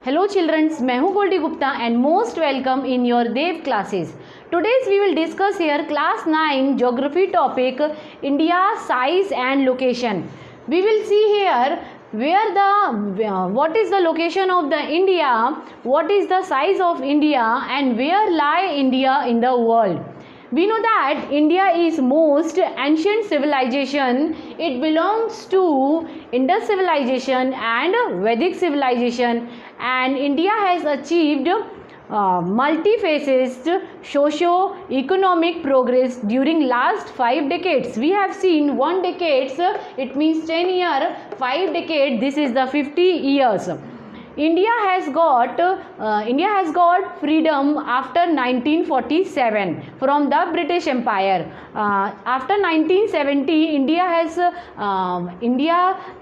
Hello children, मैं हूँ Goldie Gupta and most welcome in your Dev classes. Today we will discuss here class 9 geography topic India size and location. We will see here what is the location of the India, what is the size of India and where lie India in the world. We know that India is most ancient civilization. It belongs to Indus civilization and Vedic civilization, and India has achieved multifaceted socio-economic progress during last 5 decades. We have seen 1 decade, it means 10 years, 5 decades, this is the 50 years. India has got freedom after 1947 from the British Empire. After 1970, India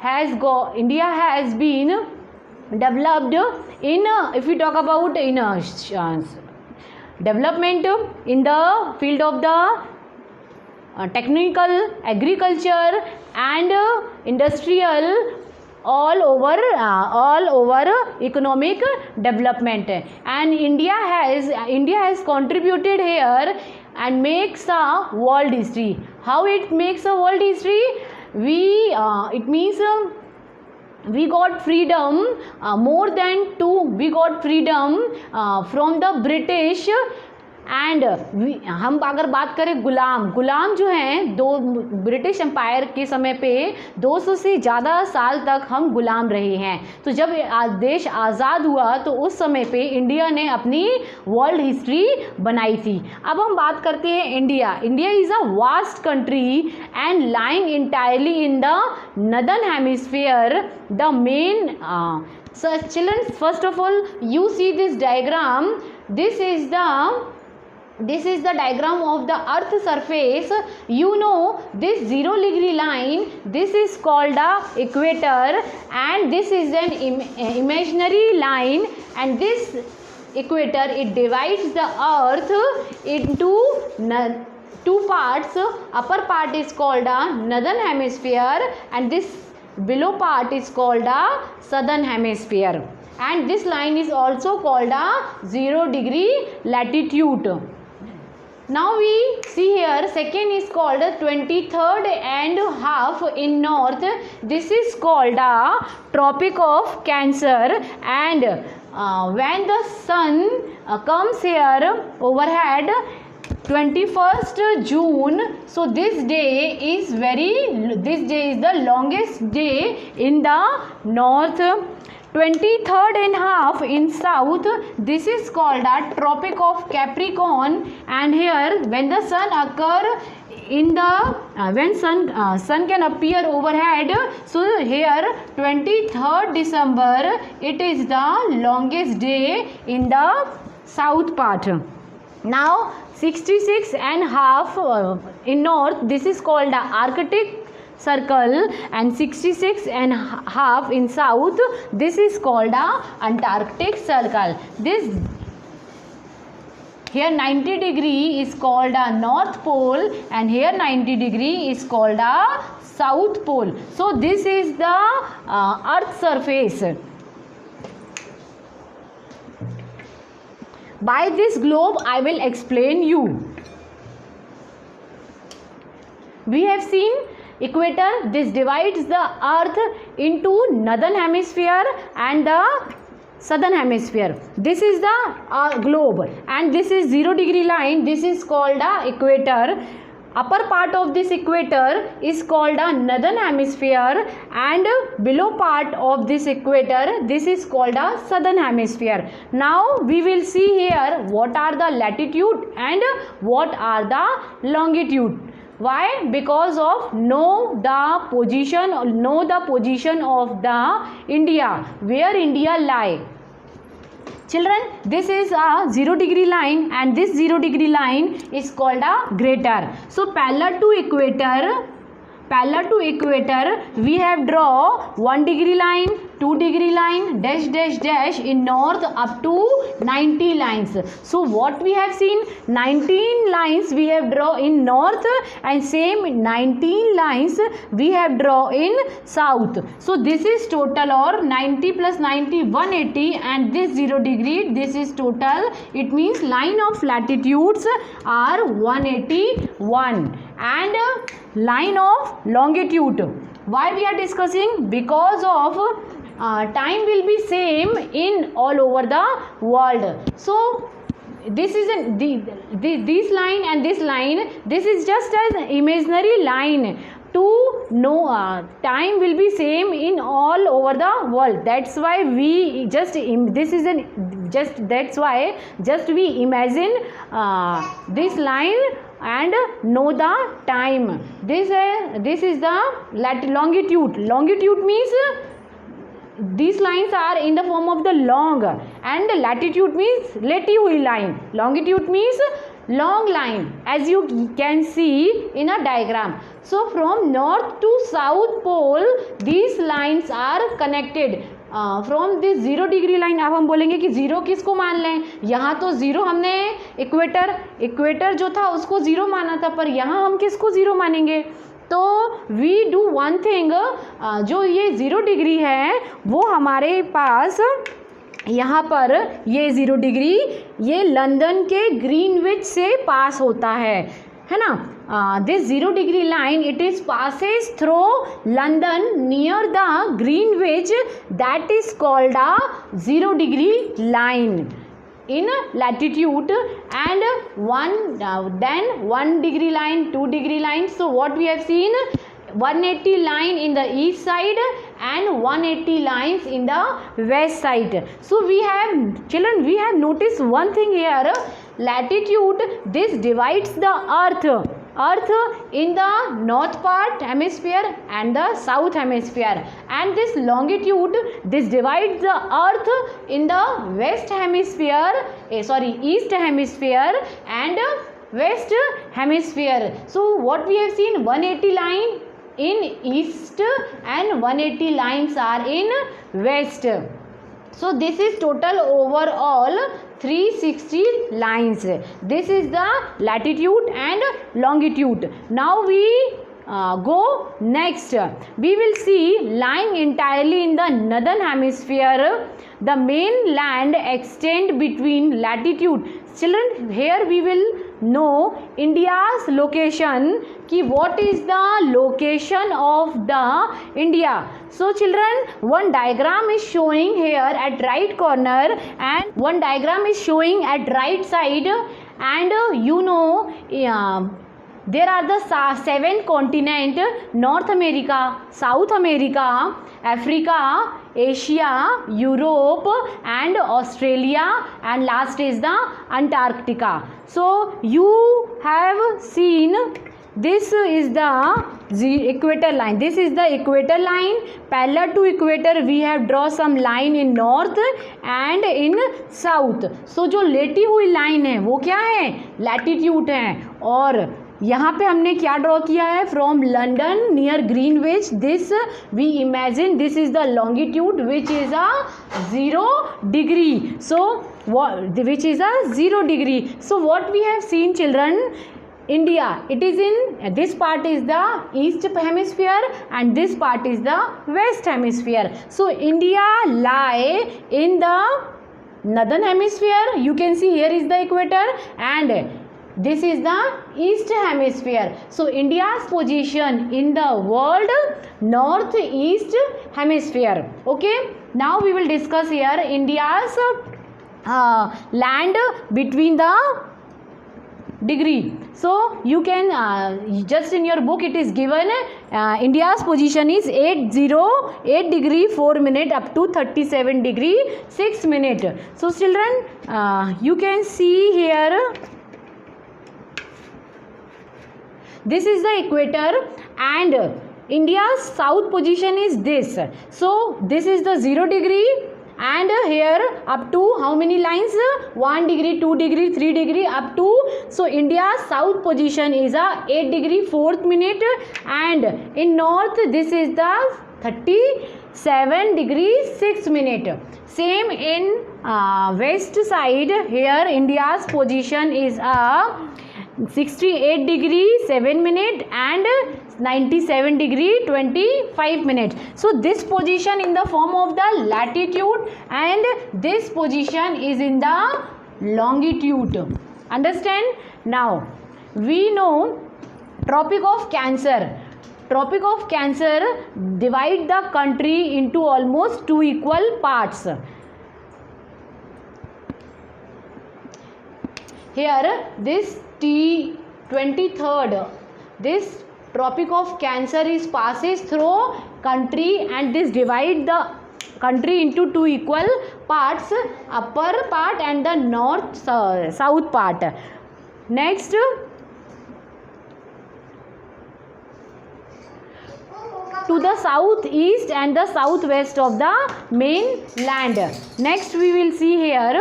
has been developed in if we talk about development in the field of the technical, agriculture and industrial, all over economic development, and India has contributed here and makes a world history. How it makes a world history? We got freedom we got freedom from the British. And हम अगर बात करें गुलाम जो हैं British empire के समय पे 200 से ज़्यादा साल तक हम गुलाम रहे हैं. तो जब देश आज़ाद हुआ तो उस समय पे इंडिया ने अपनी वर्ल्ड हिस्ट्री बनाई थी. अब हम बात करते हैं India is a vast country and lying entirely in the northern hemisphere. The main children, first of all you see this diagram. This is the diagram of the earth surface. You know this 0 degree line, this is called the equator, and this is an imaginary line, and this equator, it divides the earth into 2 parts. Upper part is called the northern hemisphere and this below part is called the southern hemisphere, and this line is also called the 0 degree latitude. Now we see here, second is called 23rd and half in north. This is called the Tropic of Cancer, and when the sun comes here overhead 21st June, so this day is the longest day in the north. 23rd and half in south, this is called a Tropic of Capricorn, and here when the sun occur when sun can appear overhead, so here 23rd December, it is the longest day in the south part. Now 66 and half in north, this is called the Arctic Circle, and 66 and half in south, this is called the Antarctic Circle. This here 90 degree is called the North Pole, and here 90 degree is called the South Pole. So this is the earth surface. By this globe I will explain you. We have seen equator, this divides the earth into northern hemisphere and the southern hemisphere. This is the globe, and this is 0 degree line, this is called the equator. Upper part of this equator is called the northern hemisphere, and below part of this equator, this is called the southern hemisphere. Now we will see here what are the latitude and what are the longitude. Why? Because of know the position of the India, where India lie. Children, this is a 0 degree line, and this 0 degree line is called a greater. So parallel to equator we have draw 1 degree line, 2 degree line, dash dash dash in north up to 90 lines. So what we have seen, 19 lines we have draw in north and same 19 lines we have draw in south. So this is total, or 90 plus 90 180, and this 0 degree, this is total. It means line of latitudes are 181 and line of longitude. Why we are discussing? Because of time will be same in all over the world. So this is this line and this line, this is just an imaginary line to know time will be same in all over the world. That's why we just this is an just that's why just we imagine this line and know the time. This is the longitude. Longitude means these lines are in the form of the long, and latitude means latitude line. Longitude means long line, as you can see in a diagram. So from north to south pole these lines are connected. From this 0 degree line. अब हम बोलेंगे कि 0 किसको मान लें. यहाँ तो 0 हमने इक्वेटर जो था उसको 0 माना था, पर यहाँ हम किसको 0 मानेंगे. तो वी डू वन थिंग, जो ये 0 डिग्री है वो हमारे पास यहाँ पर ये 0 डिग्री ये लंदन के ग्रीनविच से पास होता है ना. This 0 degree line, it is passes through London near the Greenwich, that is called a 0 degree line in latitude, and then 1 degree line, 2 degree line. So what we have seen, 180 line in the east side and 180 lines in the west side. So we have, children, we have noticed one thing here. Latitude, this divides the earth in the north part hemisphere and the south hemisphere, and this longitude, this divides the earth in the west hemisphere, east hemisphere and west hemisphere. So what we have seen, 180 line in east and 180 lines are in west. So this is total overall 360 lines. This is the latitude and longitude. Now we go next. We will see lying entirely in the northern hemisphere, the main land extend between latitude. Children, here we will know India's location, ki what is the location of the India. So children, one diagram is showing here at right corner and one diagram is showing at right side, and you know there are the 7 continents: North America, South America, Africa, Asia, Europe and Australia, and last is the Antarctica. So you have seen this is the equator line. This is the equator line. Parallel to equator we have draw some line in north and in south. So जो लेटी हुई line है वो क्या है, latitude है. और यहाँ पे हमने क्या ड्रॉ किया है, from London near Greenwich, this we imagine this is the longitude which is a 0 degree. So which is a 0 degree. So what we have seen, children, India, it is in this part is the east hemisphere and this part is the west hemisphere. So India lie in the northern hemisphere. You can see here is the equator and this is the east hemisphere. So India's position in the world, northeast hemisphere. Okay, now we will discuss here India's land between the degree. So you can just in your book it is given India's position is 8 degree 4 minute up to 37 degree 6 minute. So children, you can see here this is the equator and India's south position is this. So this is the 0 degree and here up to how many lines, 1 degree, 2 degree, 3 degree up to. So India's south position is a 8 degree 4th minute and in north this is the 7 degrees 6 minute. Same in west side. Here India's position is 68 degree 7 minute and 97 degree 25 minutes. So this position in the form of the latitude and this position is in the longitude. Understand? Now we know Tropic of Cancer. Tropic of Cancer divide the country into almost 2 equal parts. Here this T23rd, this Tropic of Cancer is passes through country and this divide the country into 2 equal parts, upper part and the north south part. Next, to the southeast and the southwest of the mainland. Next we will see here,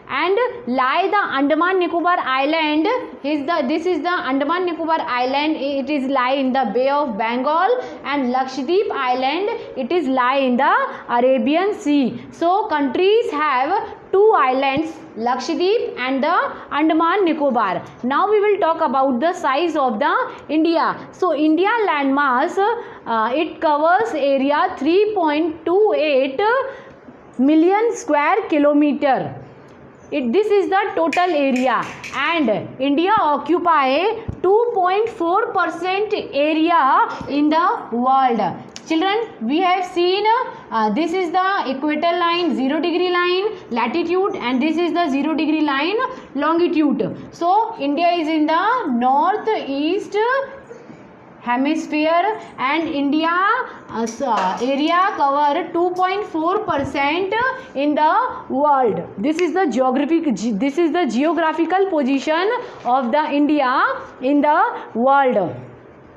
and lie the Andaman Nicobar Island. This is the Andaman Nicobar Island. It is lie in the Bay of Bengal, and Lakshadweep Island, it is lie in the Arabian Sea. So countries have 2 islands, Lakshadweep and the Andaman Nicobar. Now we will talk about the size of the India. So India landmass, it covers area 3.28 million square kilometer. This is the total area, and India occupy 2.4% area in the world. Children, we have seen this is the equator line, 0 degree line, latitude, and this is the 0 degree line, longitude. So India is in the northeast hemisphere, and India area cover 2.4% in the world. This is the geographical position of the India in the world.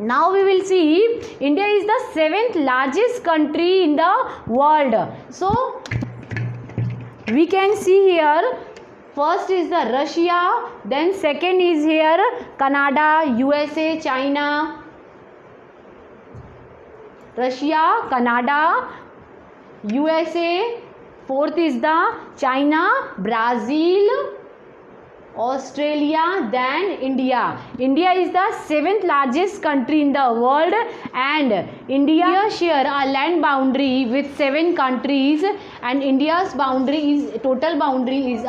Now we will see India is the 7th largest country in the world. So we can see here, first is the Russia, then second is here Canada, USA, China. Russia, Canada, USA, fourth is the China, Brazil, Australia, then India. India is the 7th largest country in the world, and India share a land boundary with 7 countries, and India's total boundary is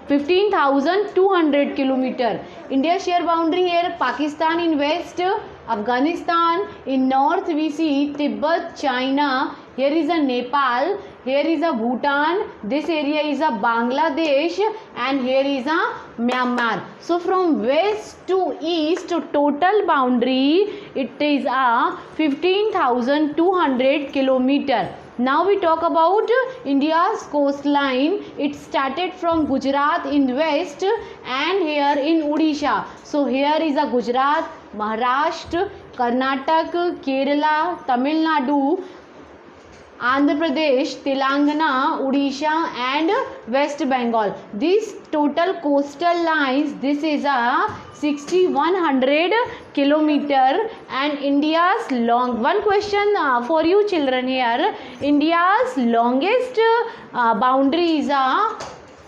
15,200 kilometer. India share boundary here, Pakistan in west, Afghanistan in north, we see Tibet, China. Here is a Nepal, here is a Bhutan, this area is a Bangladesh, and here is a Myanmar. So from west to east, total boundary it is a 15,200 kilometer. Now we talk about India's coastline. It started from Gujarat in west and here in Odisha. So here is a Gujarat, Maharashtra, Karnataka, Kerala, Tamil Nadu, Andhra Pradesh, Telangana, Odisha and West Bengal. These total coastal lines, this is a 6,100 kilometer, and India's one question for you children here. India's longest boundary is a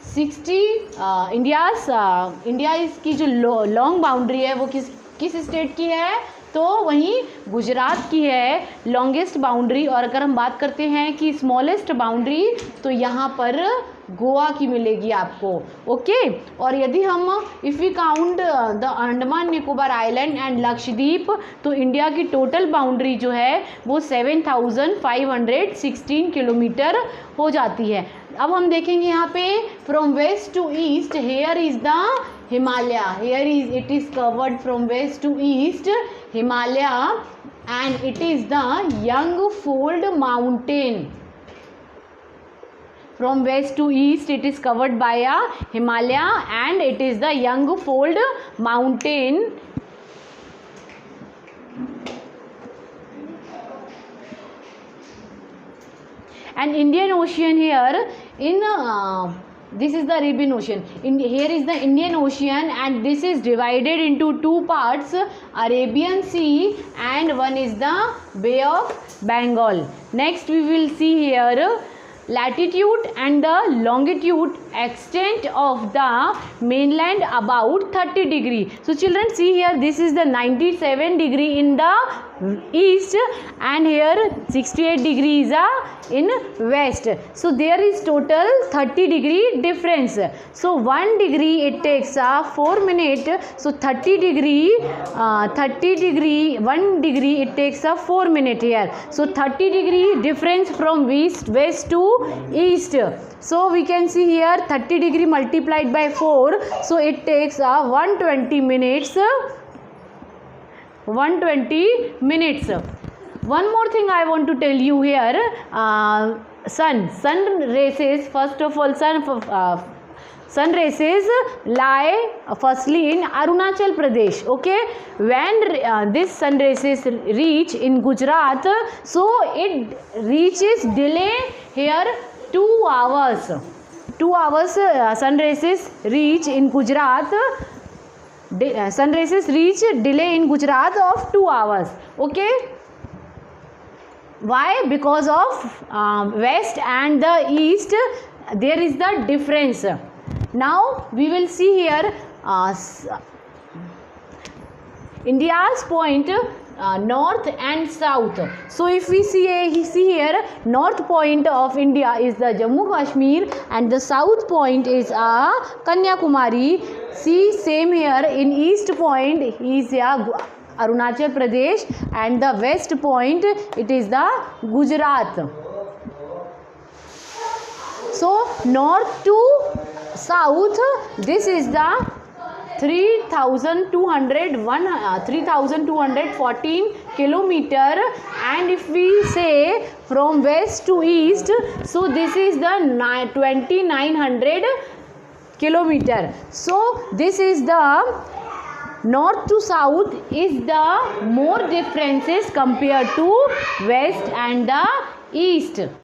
60 India की जो long boundary है वो किस state की है, तो वहीं गुजरात की है लॉन्गेस्ट बाउंड्री. और अगर हम बात करते हैं कि स्मॉलेस्ट बाउंड्री, तो यहाँ पर गोवा की मिलेगी आपको. ओके. और यदि हम if we count the Andaman Nicobar island and Lakshadweep, तो इंडिया की टोटल बाउंड्री जो है वो 7,516 किलोमीटर हो जाती है. अब हम देखेंगे यहाँ पे from west to east, here is the Himalaya, here is it is covered from west to east Himalaya, and it is the young fold mountain. From west to east it is covered by a Himalaya and it is the Yangfold mountain. And Indian Ocean here in This is the Arabian Ocean. Here is the Indian Ocean, and this is divided into two parts, Arabian Sea and one is the Bay of Bengal. Next we will see here latitude and the longitude extent of the mainland about 30 degree. So children, see here, this is the 97 degree in the east and here 68 degrees in west. So there is total 30 degree difference. So 1 degree it takes 4 minutes. So 30 degree 1 degree it takes 4 minutes here. So 30 degree difference from west to east. So we can see here 30 degree multiplied by 4. So it takes 120 minutes. 120 minutes. One more thing I want to tell you here, sun rays, first of all, sun rays lie firstly in Arunachal Pradesh. Okay, when this sun rays reach in Gujarat, so it reaches delay here 2 hours. 2 hours sun rays reach in Gujarat. Sun rays reach delay in Gujarat of 2 hours. Okay, why? Because of west and the east there is the difference. Now we will see here India's point, north and south. So if we see here, north point of India is the Jammu Kashmir and the south point is Kanyakumari. See, same here, in east point is Arunachal Pradesh and the west point it is the Gujarat. So north to south, this is the 3214 kilometer, and if we say from west to east, so this is the 2900 kilometer. So this is the north to south is the more differences compared to west and the east.